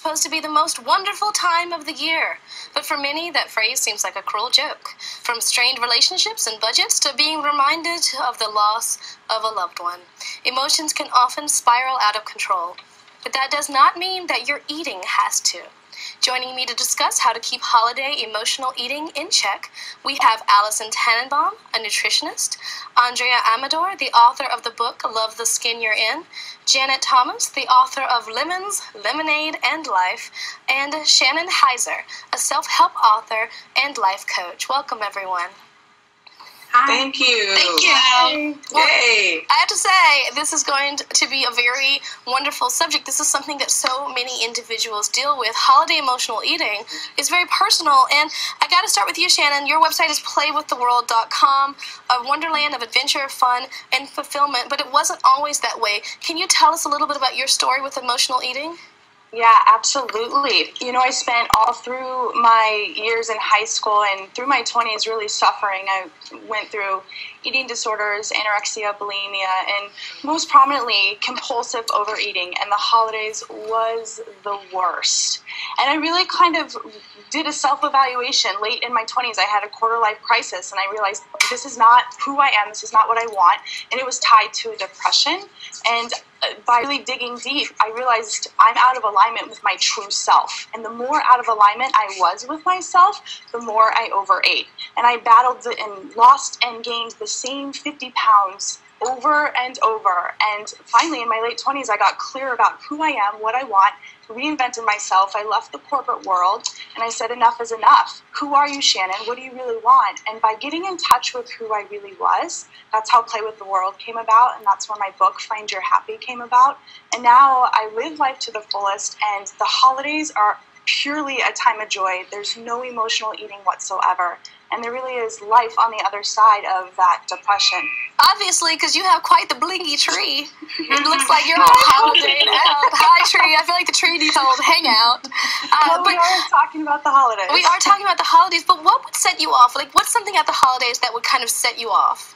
supposed to be the most wonderful time of the year. But for many, that phrase seems like a cruel joke. From strained relationships and budgets to being reminded of the loss of a loved one. Emotions can often spiral out of control. But that does not mean that your eating has to. Joining me to discuss how to keep holiday emotional eating in check, we have Allison Tannenbaum, a nutritionist, Andrea Amador, the author of the book Love the Skin You're In, Janet Thomas, the author of Lemons, Lemonade, and Life, and Shannon Kaiser, a self-help author and life coach. Welcome, everyone. Hi. Thank you. Thank you. Well, Yay. I have to say, this is going to be a very wonderful subject. This is something that so many individuals deal with. Holiday emotional eating is very personal. And I got to start with you, Shannon. Your website is playwiththeworld.com, a wonderland of adventure, fun, and fulfillment. But it wasn't always that way. Can you tell us a little bit about your story with emotional eating? Yeah, absolutely. You know, I spent all through my years in high school and through my 20s really suffering. I went through eating disorders, anorexia, bulimia, and most prominently compulsive overeating. And the holidays was the worst. And I really kind of did a self-evaluation late in my 20s. I had a quarter-life crisis, and I realized this is not who I am. This is not what I want. And it was tied to depression. And by really digging deep, I realized I'm out of alignment with my true self. And the more out of alignment I was with myself, the more I overate. And I battled and lost and gained the same 50 pounds over and over. And finally, in my late 20s, I got clear about who I am, what I want, reinvented myself. I left the corporate world, and I said, enough is enough. Who are you, Shannon? What do you really want? And by getting in touch with who I really was, that's how Play with the World came about, and that's where my book, Find Your Happy, came about. And now I live life to the fullest, and the holidays are purely a time of joy. There's no emotional eating whatsoever. And there really is life on the other side of that depression. Obviously, because you have quite the blingy tree. It looks like you're all holidayed out. Hi, tree. I feel like the tree needs a little hangout. We are talking about the holidays. We are talking about the holidays, but what would set you off? Like, what's something at the holidays that would kind of set you off?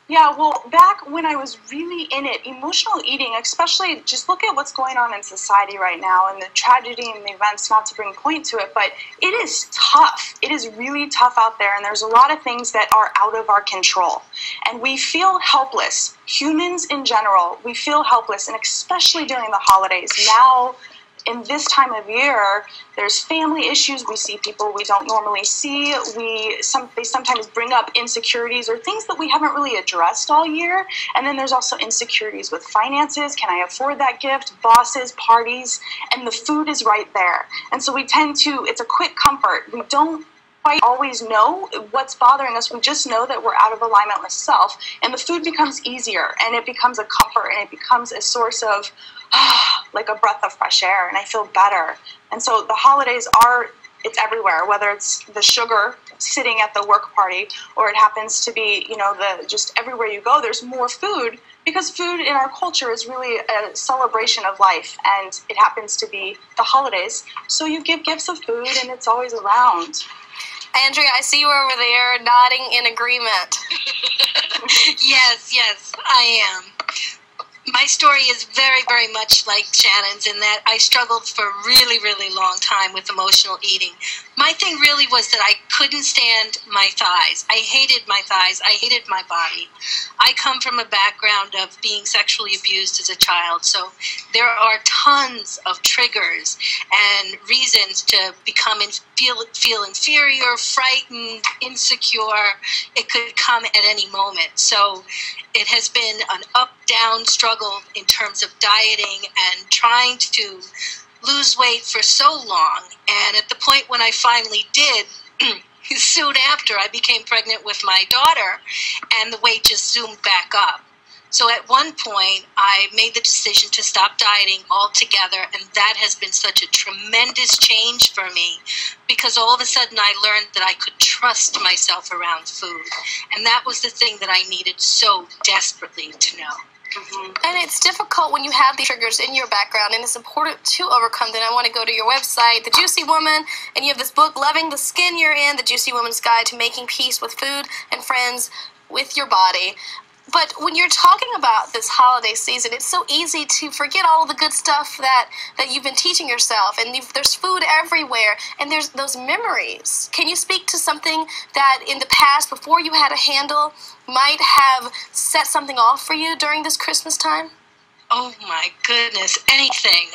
Yeah, well, back when I was really in it, emotional eating, especially just look at what's going on in society right now and the tragedy and the events, not to bring point to it, but it is tough. It is really tough out there, and there's a lot of things that are out of our control. And we feel helpless. Humans in general, we feel helpless, and especially during the holidays. Now, in this time of year, there's family issues. We see people we don't normally see. They sometimes bring up insecurities or things that we haven't really addressed all year. And then there's also insecurities with finances. Can I afford that gift? Bosses, parties, and the food is right there. And so we tend to, it's a quick comfort. We don't quite always know what's bothering us. We just know that we're out of alignment with self, and the food becomes easier, and it becomes a comfort, and it becomes a source of like a breath of fresh air, and I feel better. And so the holidays it's everywhere, whether it's the sugar sitting at the work party, or it happens to be, just everywhere you go, there's more food, because food in our culture is really a celebration of life, and it happens to be the holidays. So you give gifts of food, and it's always around. Andrea, I see you over there nodding in agreement. Yes, I am. My story is very, very much like Shannon's in that I struggled for a really, really long time with emotional eating. My thing really was that I couldn't stand my thighs. I hated my thighs. I hated my body. I come from a background of being sexually abused as a child, so there are tons of triggers and reasons to feel inferior, frightened, insecure. It could come at any moment. So it has been an up-down struggle in terms of dieting and trying to lose weight for so long. And at the point when I finally did, soon after, I became pregnant with my daughter, and the weight just zoomed back up. So at one point, I made the decision to stop dieting altogether, and that has been such a tremendous change for me, because all of a sudden I learned that I could trust myself around food, and that was the thing that I needed so desperately to know. And it's difficult when you have these triggers in your background, and it's important to overcome them. I want to go to your website, The Juicy Woman, and you have this book, Loving the Skin You're In, The Juicy Woman's Guide to Making Peace with Food and Friends with Your Body. But when you're talking about this holiday season, it's so easy to forget all of the good stuff that you've been teaching yourself. And there's food everywhere, and there's those memories. Can you speak to something that in the past, before you had a handle, might have set something off for you during this Christmas time? Oh my goodness, anything.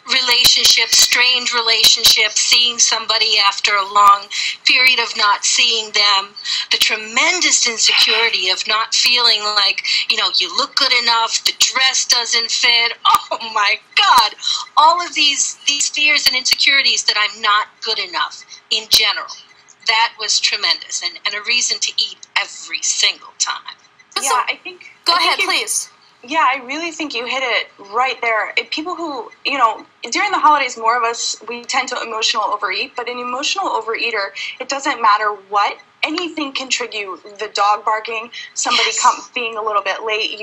Relationships, strange relationships, seeing somebody after a long period of not seeing them, the tremendous insecurity of not feeling like, you look good enough, the dress doesn't fit. Oh my God, all of these fears and insecurities that I'm not good enough in general. That was tremendous, and a reason to eat every single time. Yeah, I think... Go ahead, please. Yeah, I really think you hit it right there. People who, during the holidays, more of us, we tend to emotional overeat, but an emotional overeater, it doesn't matter what, anything can trigger you. The dog barking, somebody being a little bit late,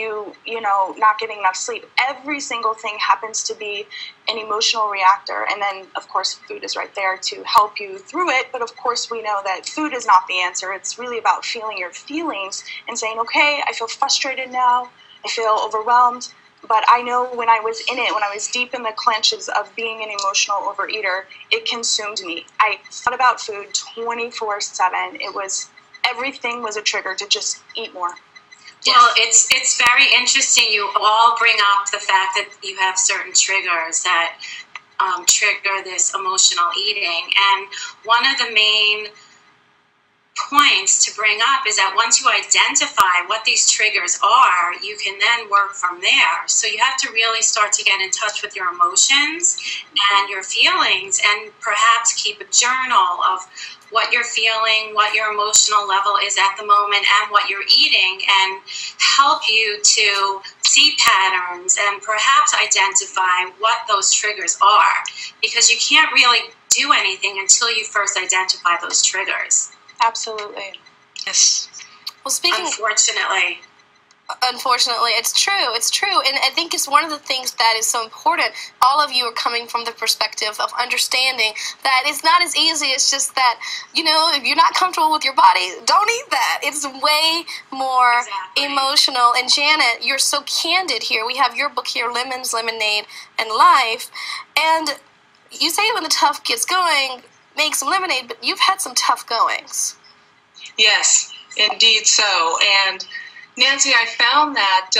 not getting enough sleep. Every single thing happens to be an emotional reactor. And then, of course, food is right there to help you through it. But of course, we know that food is not the answer. It's really about feeling your feelings and saying, okay, I feel frustrated now. I feel overwhelmed, but I know when I was in it, when I was deep in the clenches of being an emotional overeater, it consumed me. I thought about food 24/7. Everything was a trigger to just eat more. Well, it's very interesting. You all bring up the fact that you have certain triggers that trigger this emotional eating, and one of the main points to bring up is that once you identify what these triggers are, you can then work from there. So you have to really start to get in touch with your emotions and your feelings, and perhaps keep a journal of what you're feeling, what your emotional level is at the moment, and what you're eating, and help you to see patterns and perhaps identify what those triggers are, because you can't really do anything until you first identify those triggers. Absolutely. Yes. Well, speaking... Unfortunately, it's true. And I think it's one of the things that is so important. All of you are coming from the perspective of understanding that it's not as easy. It's just that, if you're not comfortable with your body, don't eat that. It's way more emotional. And Janet, you're so candid here. We have your book here, Lemons, Lemonade, and Life. And you say when the tough gets going, make some lemonade, but you've had some tough goings. Yes, indeed so. And Nancy, I found that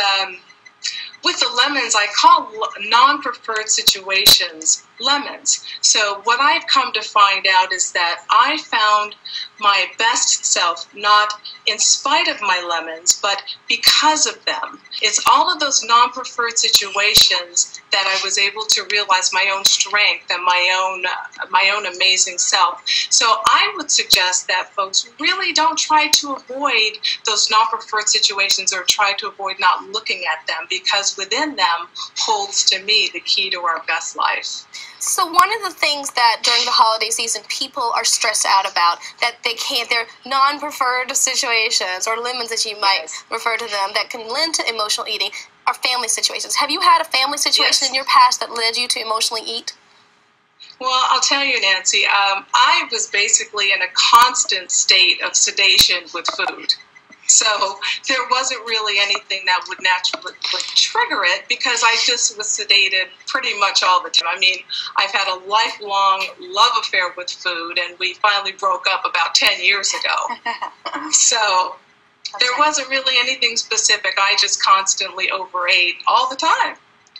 with the lemons, I call non-preferred situations lemons. So what I've come to find out is that I found my best self not in spite of my lemons, but because of them. It's all of those non-preferred situations that I was able to realize my own strength and my own amazing self. So I would suggest that folks really don't try to avoid those non-preferred situations or try to avoid not looking at them, because within them holds, to me, the key to our best life. So one of the things that during the holiday season people are stressed out about, that they're non-preferred situations, or lemons as you might refer to them, that can lend to emotional eating, are family situations. Have you had a family situation in your past that led you to emotionally eat? Well, I'll tell you, Nancy, I was basically in a constant state of sedation with food. So there wasn't really anything that would naturally trigger it, because I just was sedated pretty much all the time. I mean, I've had a lifelong love affair with food, and we finally broke up about 10 years ago. So there wasn't really anything specific. I just constantly overate all the time.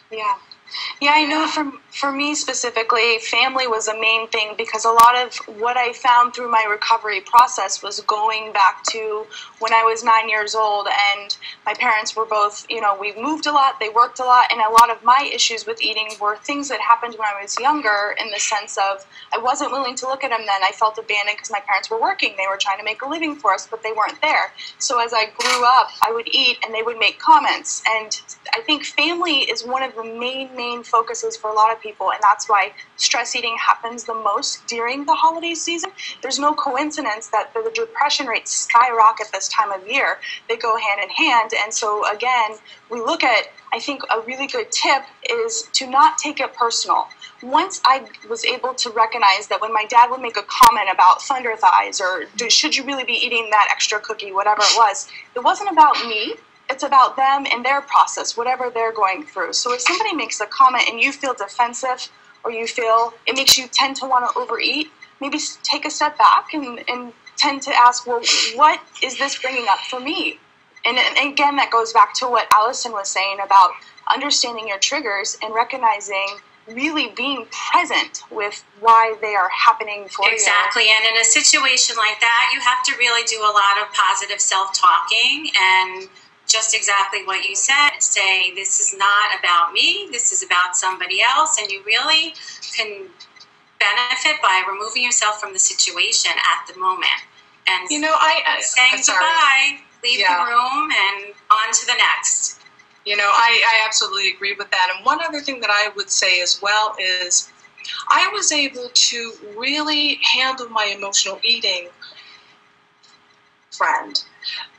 Yeah, I know for me specifically, family was a main thing, because a lot of what I found through my recovery process was going back to when I was 9 years old, and my parents were both, we moved a lot, they worked a lot, and a lot of my issues with eating were things that happened when I was younger, in the sense of I wasn't willing to look at them then. I felt abandoned because my parents were working. They were trying to make a living for us, but they weren't there. So as I grew up, I would eat and they would make comments, and I think family is one of the main focuses for a lot of people, and that's why stress eating happens the most during the holiday season. There's no coincidence that the depression rates skyrocket this time of year. They go hand in hand, and so again, we look at, I think a really good tip is to not take it personal. once I was able to recognize that when my dad would make a comment about thunder thighs or should you really be eating that extra cookie, whatever it wasn't about me. It's about them and their process, whatever they're going through. So if somebody makes a comment and you feel defensive or you feel it makes you tend to want to overeat, maybe take a step back and tend to ask, well, what is this bringing up for me? And again, that goes back to what Allison was saying about understanding your triggers and recognizing, really being present with why they are happening for you. Exactly. And in a situation like that, you have to really do a lot of positive self-talking and just exactly what you said. Say, this is not about me, this is about somebody else, and you really can benefit by removing yourself from the situation at the moment. And saying goodbye, leave the room, and on to the next. I absolutely agree with that. And one other thing that I would say as well is I was able to really handle my emotional eating friend.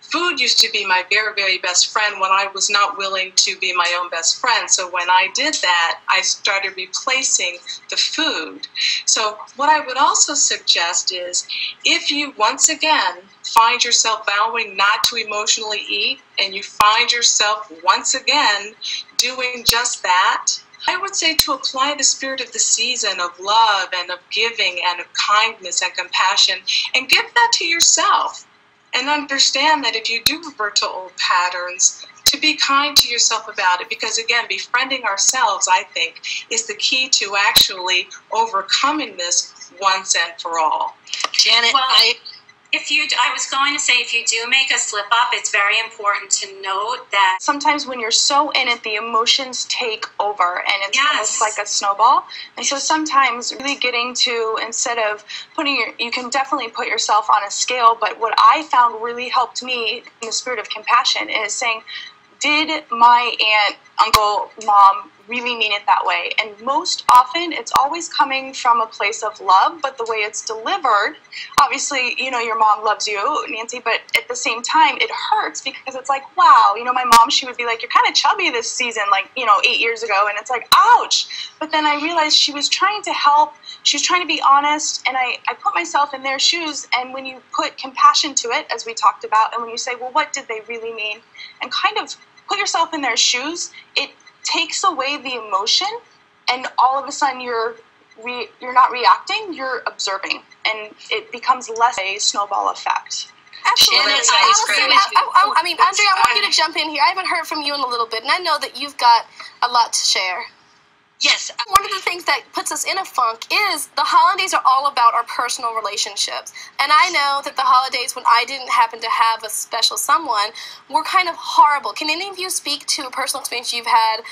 Food used to be my very, very best friend when I was not willing to be my own best friend. So when I did that, I started replacing the food. So what I would also suggest is if you, once again, find yourself vowing not to emotionally eat and you find yourself once again doing just that, I would say to apply the spirit of the season of love and of giving and of kindness and compassion and give that to yourself. And understand that if you do revert to old patterns, to be kind to yourself about it. Because again, befriending ourselves, I think, is the key to actually overcoming this once and for all. Janet, I was going to say, if you do make a slip up, it's very important to note that sometimes when you're so in it, the emotions take over and it's almost like a snowball. And so sometimes really getting to, instead of you can definitely put yourself on a scale, but what I found really helped me in the spirit of compassion is saying, did my aunt, uncle, mom really mean it that way? And most often it's always coming from a place of love, but the way it's delivered, obviously, your mom loves you, Nancy, but at the same time it hurts because it's like, wow, my mom, she would be like, you're kind of chubby this season, 8 years ago, and it's like, ouch. But then I realized she was trying to help, she was trying to be honest, and I put myself in their shoes, and when you put compassion to it, as we talked about, and when you say, well, what did they really mean, and kind of put yourself in their shoes, it takes away the emotion, and all of a sudden you're not reacting, you're observing, and it becomes less a snowball effect. Absolutely. Allison, Andrea, I want you to jump in here. I haven't heard from you in a little bit, and I know that you've got a lot to share. Yes. One of the things that puts us in a funk is the holidays are all about our personal relationships. And I know that the holidays, when I didn't happen to have a special someone, were kind of horrible. Can any of you speak to a personal experience you've had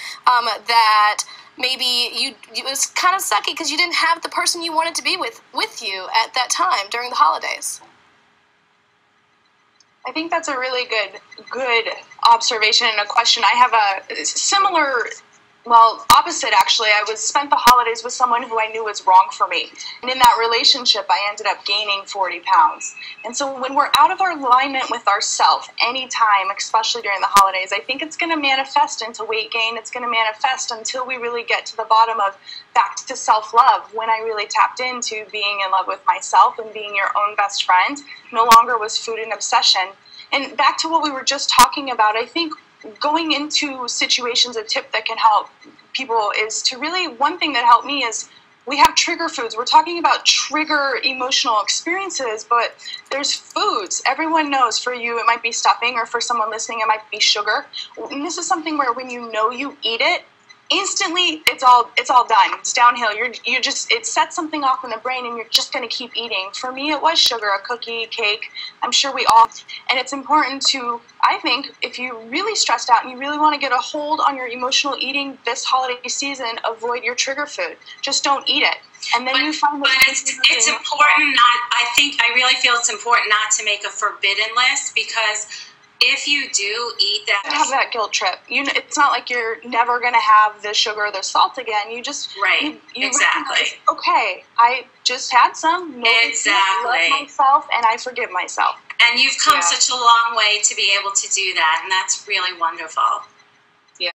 that maybe it was kind of sucky because you didn't have the person you wanted to be with you at that time during the holidays? I think that's a really good observation and a question. I have a similar, opposite actually. I spent the holidays with someone who I knew was wrong for me. And in that relationship, I ended up gaining 40 pounds. And so when we're out of our alignment with ourselves anytime, especially during the holidays, I think it's going to manifest into weight gain. It's going to manifest until we really get to the bottom of back to self-love, when I really tapped into being in love with myself and being your own best friend. No longer was food an obsession. And back to what we were just talking about, I think going into situations, a tip that can help people is to really, one thing that helped me is we have trigger foods. We're talking about trigger emotional experiences, but there's foods. Everyone knows, for you it might be stuffing, or for someone listening it might be sugar. And this is something where when you eat it, instantly it's all done. It's downhill. It sets something off in the brain and you're just going to keep eating. For me, it was sugar, a cookie, cake. I'm sure we all, and it's important to, I think, if you're really stressed out and you really want to get a hold on your emotional eating this holiday season, avoid your trigger food. Just don't eat it. And then you find that it's important I really feel it's important not to make a forbidden list, because if you do eat that, you have that guilt trip. It's not like you're never going to have the sugar or the salt again. You just you exactly. Okay, I just had some. Exactly. I love myself and I forgive myself. And you've come such a long way to be able to do that, and that's really wonderful.